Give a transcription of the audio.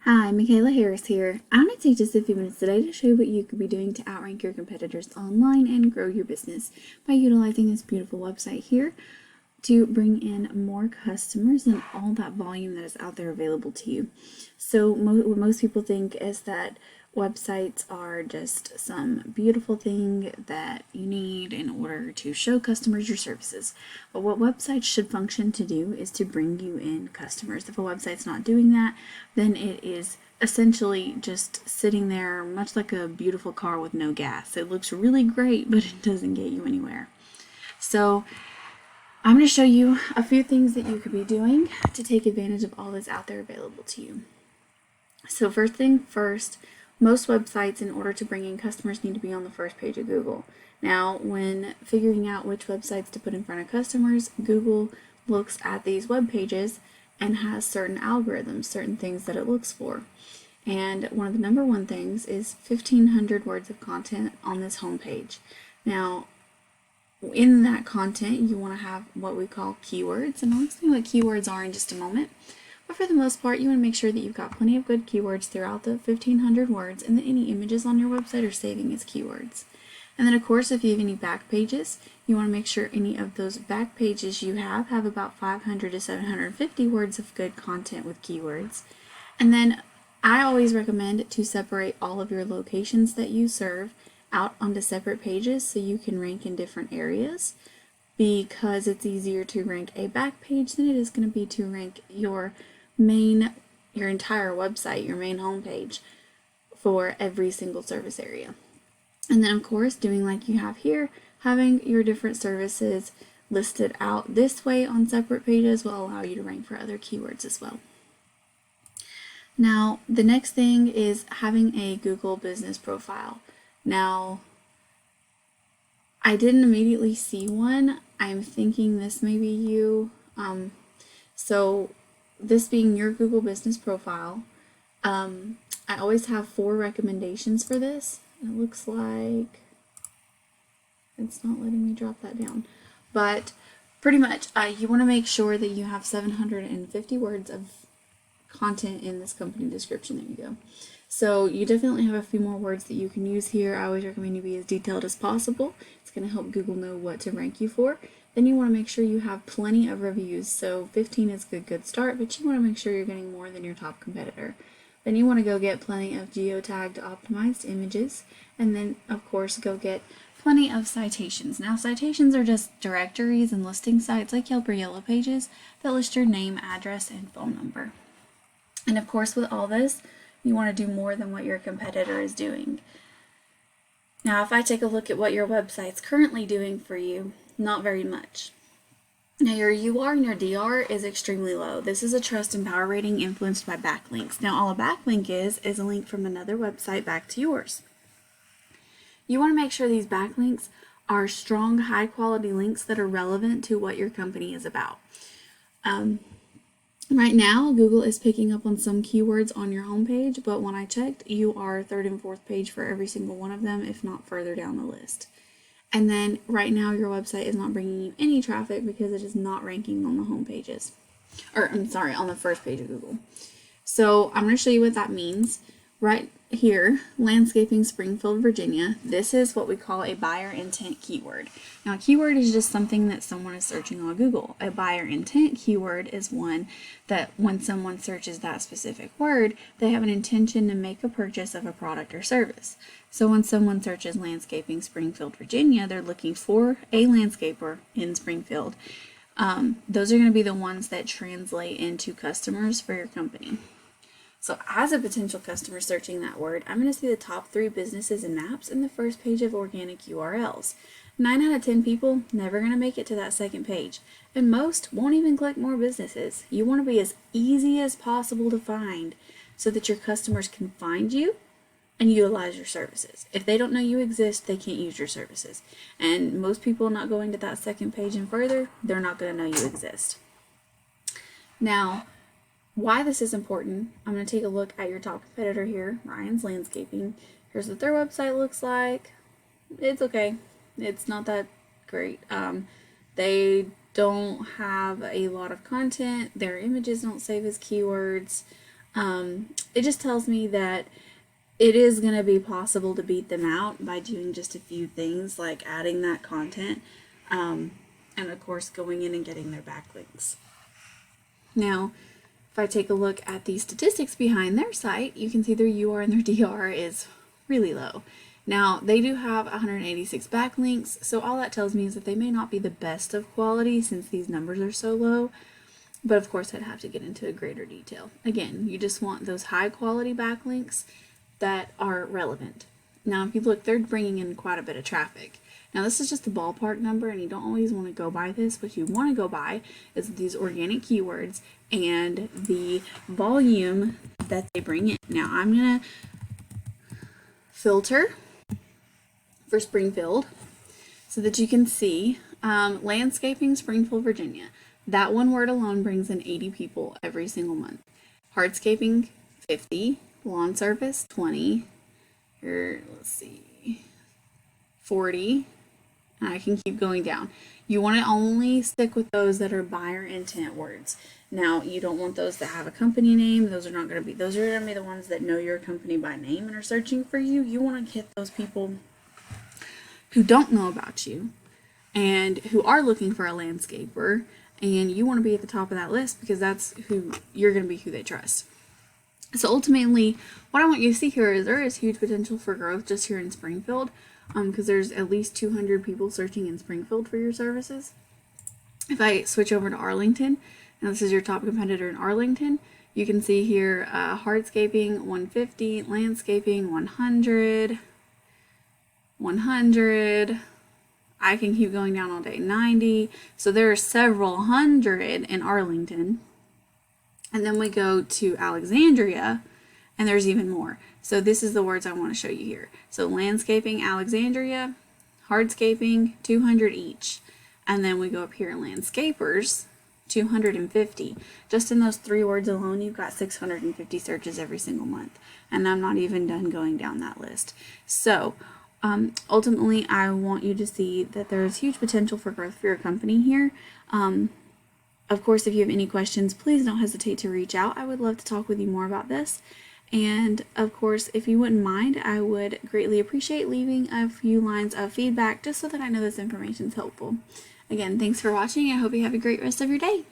Hi, Michaela Harris here. I want to take just a few minutes today to show you what you could be doing to outrank your competitors online and grow your business by utilizing this beautiful website here to bring in more customers and all that volume that is out there available to you. So what most people think is that websites are just some beautiful thing that you need in order to show customers your services. But what websites should function to do is to bring you in customers. If a website's not doing that, then it is essentially just sitting there much like a beautiful car with no gas. It looks really great, but it doesn't get you anywhere. So I'm going to show you a few things that you could be doing to take advantage of all that's out there available to you. So first thing first, most websites, in order to bring in customers, need to be on the first page of Google. Now, when figuring out which websites to put in front of customers, Google looks at these web pages and has certain algorithms, certain things that it looks for. And one of the number one things is 1,500 words of content on this homepage. Now, in that content, you want to have what we call keywords, and I'll explain what keywords are in just a moment. But for the most part, you want to make sure that you've got plenty of good keywords throughout the 1,500 words and that any images on your website are saving as keywords. And then, of course, if you have any back pages, you want to make sure any of those back pages you have about 500 to 750 words of good content with keywords. And then I always recommend to separate all of your locations that you serve out onto separate pages so you can rank in different areas, because it's easier to rank a back page than it is going to be to rank your entire website, your main homepage, for every single service area. And then, of course, doing like you have here, having your different services listed out this way on separate pages will allow you to rank for other keywords as well. Now, the next thing is having a Google business profile. Now, I didn't immediately see one. I'm thinking this may be you. So this being your Google business profile, I always have 4 recommendations for this. It looks like it's not letting me drop that down. But pretty much, you want to make sure that you have 750 words of content in this company description. There you go. So you definitely have a few more words that you can use here. I always recommend you be as detailed as possible. It's going to help Google know what to rank you for. Then you want to make sure you have plenty of reviews. So 15 is a good start, but you want to make sure you're getting more than your top competitor. Then you want to go get plenty of geotagged optimized images, and then of course go get plenty of citations. Now, citations are just directories and listing sites like Yelp or Yellow Pages that list your name, address, and phone number. And of course, with all this, you want to do more than what your competitor is doing. Now, if I take a look at what your website's currently doing for you, not very much. Now, your UR and your DR is extremely low. This is a trust and power rating influenced by backlinks. Now, all a backlink is a link from another website back to yours. You want to make sure these backlinks are strong, high-quality links that are relevant to what your company is about. Right now, Google is picking up on some keywords on your homepage, but when I checked, you are 3rd and 4th page for every single one of them, if not further down the list. And then right now, your website is not bringing you any traffic because it is not ranking on the home pages. Or, I'm sorry, on the first page of Google. So I'm going to show you what that means. Right here, landscaping Springfield, Virginia. This is what we call a buyer intent keyword. Now, a keyword is just something that someone is searching on Google. A buyer intent keyword is one that when someone searches that specific word, they have an intention to make a purchase of a product or service. So when someone searches landscaping Springfield, Virginia, they're looking for a landscaper in Springfield. Those are going to be the ones that translate into customers for your company. So as a potential customer searching that word, I'm going to see the top 3 businesses and maps in the first page of organic URLs. 9 out of 10 people never going to make it to that second page, and most won't even click more businesses. You want to be as easy as possible to find so that your customers can find you and utilize your services. If they don't know you exist, they can't use your services. And most people not going to that second page and further, they're not going to know you exist. Now, why this is important, I'm going to take a look at your top competitor here, Ryan's Landscaping. Here's what their website looks like. It's okay. It's not that great. They don't have a lot of content. Their images don't save as keywords. It just tells me that it is going to be possible to beat them out by doing just a few things like adding that content, and of course going in and getting their backlinks. Now, if I take a look at the statistics behind their site, you can see their UR and their DR is really low. Now, they do have 186 backlinks, so all that tells me is that they may not be the best of quality since these numbers are so low, but of course I'd have to get into a greater detail. Again, you just want those high quality backlinks that are relevant. Now, if you look, they're bringing in quite a bit of traffic. Now, this is just a ballpark number, and you don't always want to go by this. What you want to go by is these organic keywords and the volume that they bring in. Now, I'm going to filter for Springfield so that you can see landscaping, Springfield, Virginia. That one word alone brings in 80 people every single month. Hardscaping, 50. Lawn service, 20. Here, let's see, 40. And I can keep going down. You want to only stick with those that are buyer intent words. Now, you don't want those that have a company name. Those are going to be the ones that know your company by name and are searching for you. You want to hit those people who don't know about you and who are looking for a landscaper, and you want to be at the top of that list because that's who you're going to be, who they trust. So ultimately, what I want you to see here is there is huge potential for growth just here in Springfield, because there's at least 200 people searching in Springfield for your services. If I switch over to Arlington, and this is your top competitor in Arlington, you can see here hardscaping 150, landscaping 100, 100. I can keep going down all day, 90. So there are several hundred in Arlington. And then we go to Alexandria, and there's even more. So this is the words I want to show you here. So landscaping, Alexandria, hardscaping, 200 each. And then we go up here, landscapers, 250. Just in those 3 words alone, you've got 650 searches every single month. And I'm not even done going down that list. So ultimately, I want you to see that there's huge potential for growth for your company here. Of course, if you have any questions, please don't hesitate to reach out. I would love to talk with you more about this. And of course, if you wouldn't mind, I would greatly appreciate leaving a few lines of feedback just so that I know this information is helpful. Again, thanks for watching. I hope you have a great rest of your day.